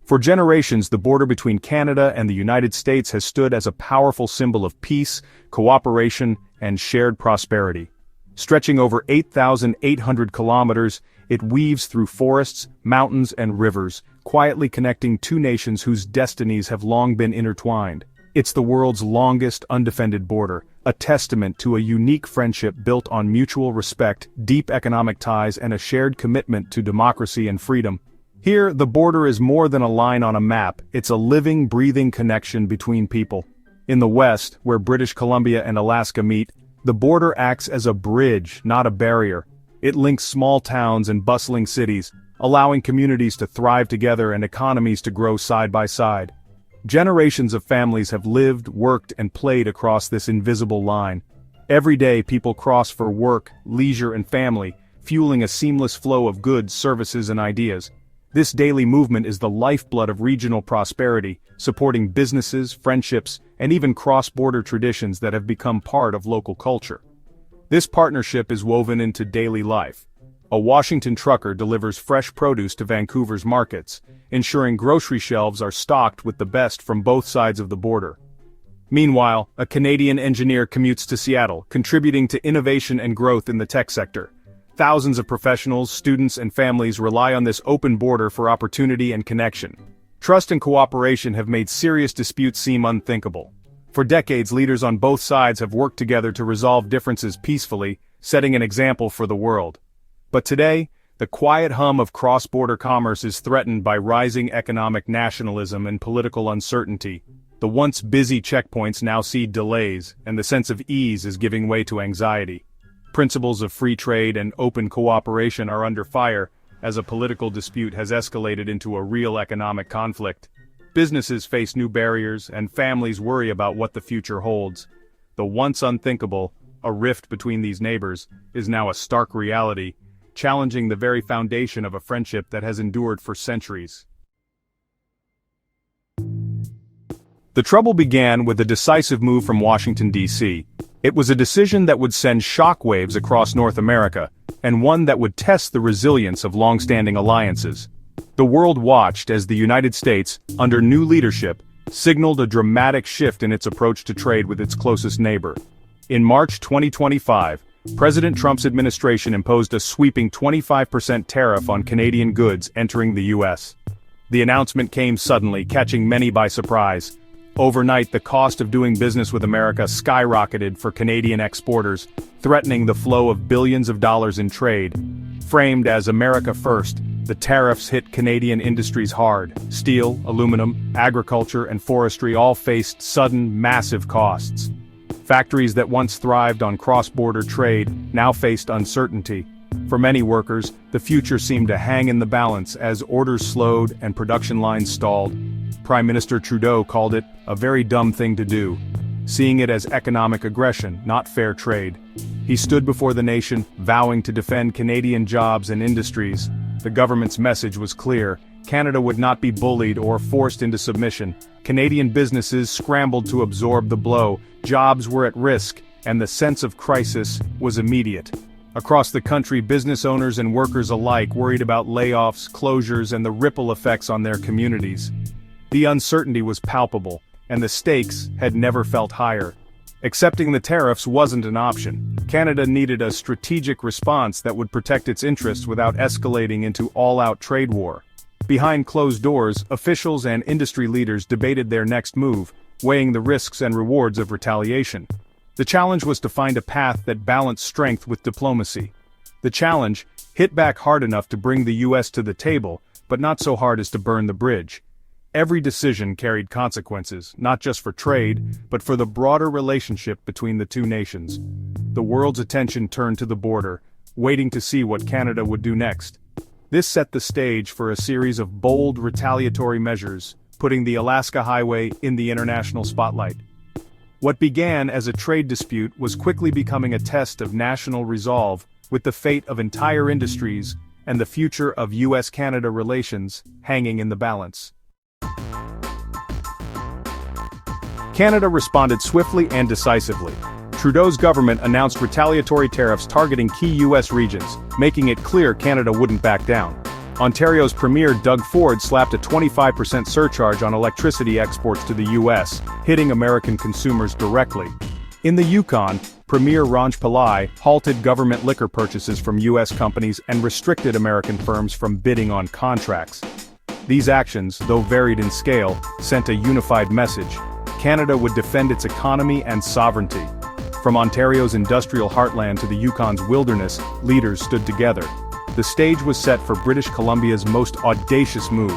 For generations, the border between Canada and the United States has stood as a powerful symbol of peace, cooperation, and shared prosperity. Stretching over 8,800 kilometers, it weaves through forests, mountains, and rivers, quietly connecting two nations whose destinies have long been intertwined. It's the world's longest undefended border, a testament to a unique friendship built on mutual respect, deep economic ties, and a shared commitment to democracy and freedom. Here, the border is more than a line on a map, it's a living, breathing connection between people. In the west, where British Columbia and Alaska meet, the border acts as a bridge, not a barrier. It links small towns and bustling cities, allowing communities to thrive together and economies to grow side by side. Generations of families have lived, worked, and played across this invisible line. Every day people cross for work, leisure, and family, fueling a seamless flow of goods, services, and ideas. This daily movement is the lifeblood of regional prosperity, supporting businesses, friendships, and even cross-border traditions that have become part of local culture. This partnership is woven into daily life. A Washington trucker delivers fresh produce to Vancouver's markets, ensuring grocery shelves are stocked with the best from both sides of the border. Meanwhile, a Canadian engineer commutes to Seattle, contributing to innovation and growth in the tech sector. Thousands of professionals, students, and families rely on this open border for opportunity and connection. Trust and cooperation have made serious disputes seem unthinkable. For decades, leaders on both sides have worked together to resolve differences peacefully, setting an example for the world. But today, the quiet hum of cross-border commerce is threatened by rising economic nationalism and political uncertainty. The once busy checkpoints now see delays, and the sense of ease is giving way to anxiety. Principles of free trade and open cooperation are under fire, as a political dispute has escalated into a real economic conflict. Businesses face new barriers, and families worry about what the future holds. The once unthinkable, a rift between these neighbors, is now a stark reality, challenging the very foundation of a friendship that has endured for centuries. The trouble began with a decisive move from Washington, D.C. It was a decision that would send shockwaves across North America, and one that would test the resilience of long-standing alliances. The world watched as the United States, under new leadership, signaled a dramatic shift in its approach to trade with its closest neighbor. In March 2025, President Trump's administration imposed a sweeping 25% tariff on Canadian goods entering the U.S. The announcement came suddenly, catching many by surprise. Overnight, the cost of doing business with America skyrocketed for Canadian exporters, threatening the flow of billions of dollars in trade. Framed as America First, the tariffs hit Canadian industries hard. Steel, aluminum, agriculture, and forestry all faced sudden, massive costs. Factories that once thrived on cross-border trade now faced uncertainty. For many workers, the future seemed to hang in the balance as orders slowed and production lines stalled. Prime Minister Trudeau called it a very dumb thing to do, seeing it as economic aggression, not fair trade. He stood before the nation, vowing to defend Canadian jobs and industries. The government's message was clear: Canada would not be bullied or forced into submission. Canadian businesses scrambled to absorb the blow, jobs were at risk, and the sense of crisis was immediate. Across the country, business owners and workers alike worried about layoffs, closures, and the ripple effects on their communities. The uncertainty was palpable, and the stakes had never felt higher. Accepting the tariffs wasn't an option. Canada needed a strategic response that would protect its interests without escalating into all-out trade war. Behind closed doors, officials and industry leaders debated their next move, weighing the risks and rewards of retaliation. The challenge was to find a path that balanced strength with diplomacy. The challenge: hit back hard enough to bring the U.S. to the table, but not so hard as to burn the bridge. Every decision carried consequences, not just for trade, but for the broader relationship between the two nations. The world's attention turned to the border, waiting to see what Canada would do next. This set the stage for a series of bold retaliatory measures, putting the Alaska Highway in the international spotlight. What began as a trade dispute was quickly becoming a test of national resolve, with the fate of entire industries and the future of U.S.-Canada relations hanging in the balance. Canada responded swiftly and decisively. Trudeau's government announced retaliatory tariffs targeting key U.S. regions, making it clear Canada wouldn't back down. Ontario's Premier Doug Ford slapped a 25% surcharge on electricity exports to the US, hitting American consumers directly. In the Yukon, Premier Ranj Pillai halted government liquor purchases from US companies and restricted American firms from bidding on contracts. These actions, though varied in scale, sent a unified message. Canada would defend its economy and sovereignty. From Ontario's industrial heartland to the Yukon's wilderness, leaders stood together. The stage was set for British Columbia's most audacious move,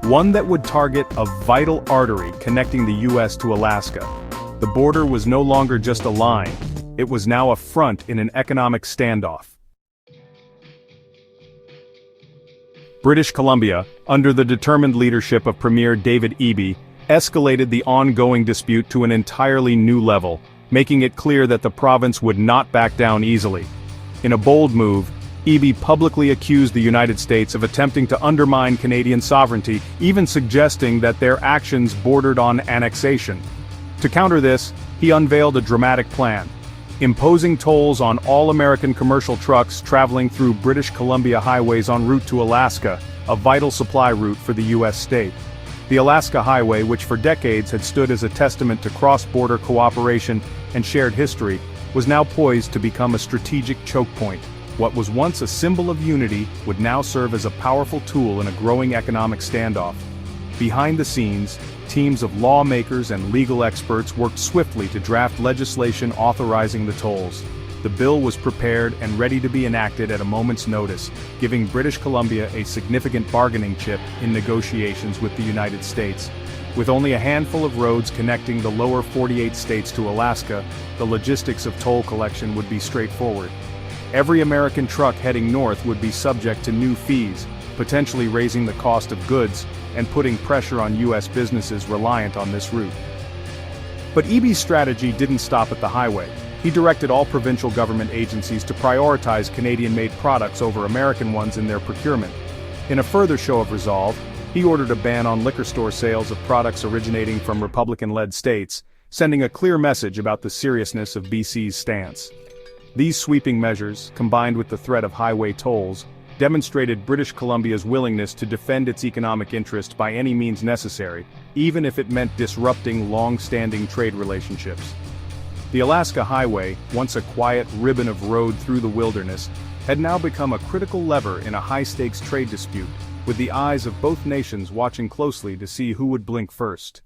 one that would target a vital artery connecting the US to Alaska. The border was no longer just a line, it was now a front in an economic standoff. British Columbia, under the determined leadership of Premier David Eby, escalated the ongoing dispute to an entirely new level, making it clear that the province would not back down easily. In a bold move, Eby publicly accused the United States of attempting to undermine Canadian sovereignty, even suggesting that their actions bordered on annexation. To counter this, he unveiled a dramatic plan, imposing tolls on all American commercial trucks traveling through British Columbia highways en route to Alaska, a vital supply route for the U.S. state. The Alaska Highway, which for decades had stood as a testament to cross-border cooperation and shared history, was now poised to become a strategic choke point. What was once a symbol of unity would now serve as a powerful tool in a growing economic standoff. Behind the scenes, teams of lawmakers and legal experts worked swiftly to draft legislation authorizing the tolls. The bill was prepared and ready to be enacted at a moment's notice, giving British Columbia a significant bargaining chip in negotiations with the United States. With only a handful of roads connecting the lower 48 states to Alaska, the logistics of toll collection would be straightforward. Every American truck heading north would be subject to new fees, potentially raising the cost of goods and putting pressure on U.S. businesses reliant on this route. But Eby's strategy didn't stop at the highway. He directed all provincial government agencies to prioritize Canadian-made products over American ones in their procurement. In a further show of resolve, he ordered a ban on liquor store sales of products originating from Republican-led states, sending a clear message about the seriousness of BC's stance. These sweeping measures, combined with the threat of highway tolls, demonstrated British Columbia's willingness to defend its economic interest by any means necessary, even if it meant disrupting long-standing trade relationships. The Alaska Highway, once a quiet ribbon of road through the wilderness, had now become a critical lever in a high-stakes trade dispute, with the eyes of both nations watching closely to see who would blink first.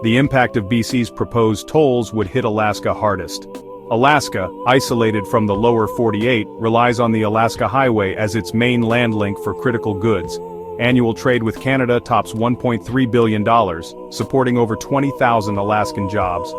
The impact of BC's proposed tolls would hit Alaska hardest. Alaska, isolated from the lower 48, relies on the Alaska Highway as its main land link for critical goods. Annual trade with Canada tops $1.3 billion, supporting over 20,000 Alaskan jobs.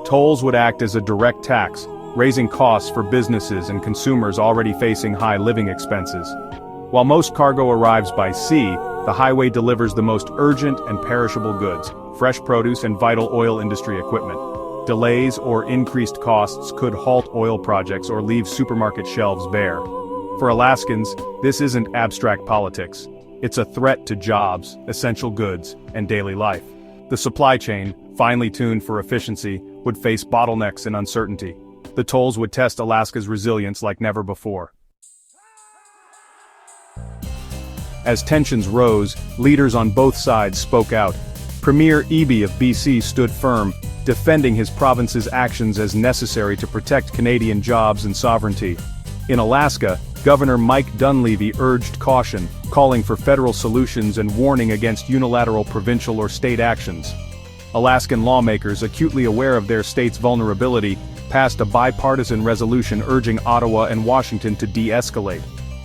Tolls would act as a direct tax, raising costs for businesses and consumers already facing high living expenses. While most cargo arrives by sea, the highway delivers the most urgent and perishable goods, fresh produce and vital oil industry equipment. Delays or increased costs could halt oil projects or leave supermarket shelves bare. For Alaskans, this isn't abstract politics. It's a threat to jobs, essential goods, and daily life. The supply chain, finely tuned for efficiency, would face bottlenecks and uncertainty. The tolls would test Alaska's resilience like never before. As tensions rose, leaders on both sides spoke out. Premier Eby of BC stood firm, defending his province's actions as necessary to protect Canadian jobs and sovereignty. In Alaska, Governor Mike Dunleavy urged caution, calling for federal solutions and warning against unilateral provincial or state actions. Alaskan lawmakers, acutely aware of their state's vulnerability, passed a bipartisan resolution urging Ottawa and Washington to de-escalate.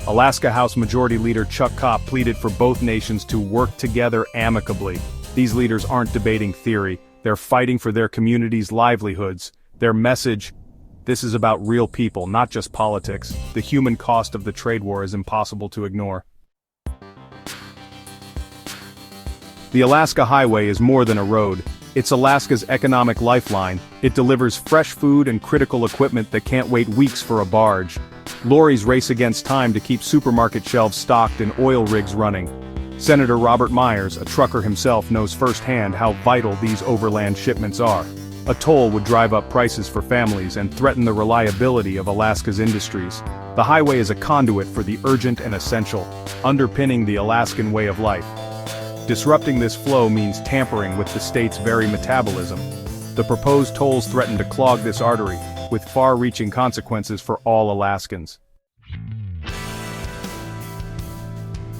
Alaska House Majority Leader Chuck Kopp pleaded for both nations to work together amicably. These leaders aren't debating theory, they're fighting for their communities' livelihoods. Their message: this is about real people, not just politics. The human cost of the trade war is impossible to ignore. The Alaska Highway is more than a road. It's Alaska's economic lifeline. It delivers fresh food and critical equipment that can't wait weeks for a barge. Lorries race against time to keep supermarket shelves stocked and oil rigs running. Senator Robert Myers, a trucker himself, knows firsthand how vital these overland shipments are. A toll would drive up prices for families and threaten the reliability of Alaska's industries. The highway is a conduit for the urgent and essential, underpinning the Alaskan way of life. Disrupting this flow means tampering with the state's very metabolism. The proposed tolls threaten to clog this artery, with far-reaching consequences for all Alaskans.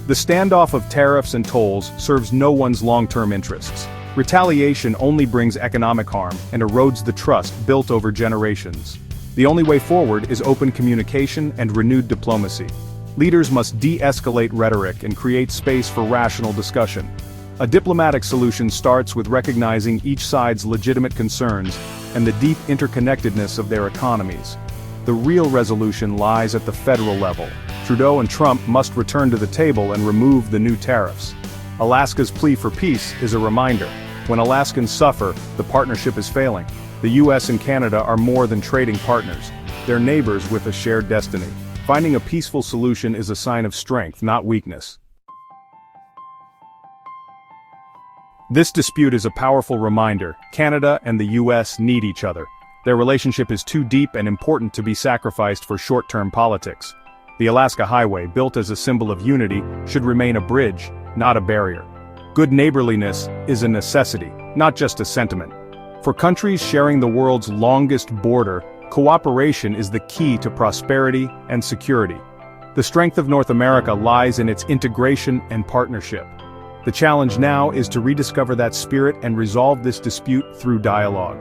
The standoff of tariffs and tolls serves no one's long-term interests. Retaliation only brings economic harm and erodes the trust built over generations. The only way forward is open communication and renewed diplomacy. Leaders must de-escalate rhetoric and create space for rational discussion. A diplomatic solution starts with recognizing each side's legitimate concerns and the deep interconnectedness of their economies. The real resolution lies at the federal level. Trudeau and Trump must return to the table and remove the new tariffs. Alaska's plea for peace is a reminder. When Alaskans suffer, the partnership is failing. The US and Canada are more than trading partners. They're neighbors with a shared destiny. Finding a peaceful solution is a sign of strength, not weakness. This dispute is a powerful reminder. Canada and the US need each other. Their relationship is too deep and important to be sacrificed for short-term politics. The Alaska Highway, built as a symbol of unity, should remain a bridge, not a barrier. Good neighborliness is a necessity, not just a sentiment. For countries sharing the world's longest border, cooperation is the key to prosperity and security. The strength of North America lies in its integration and partnership. The challenge now is to rediscover that spirit and resolve this dispute through dialogue.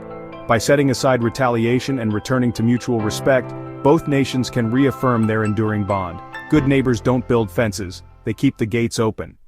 By setting aside retaliation and returning to mutual respect, both nations can reaffirm their enduring bond. Good neighbors don't build fences, they keep the gates open.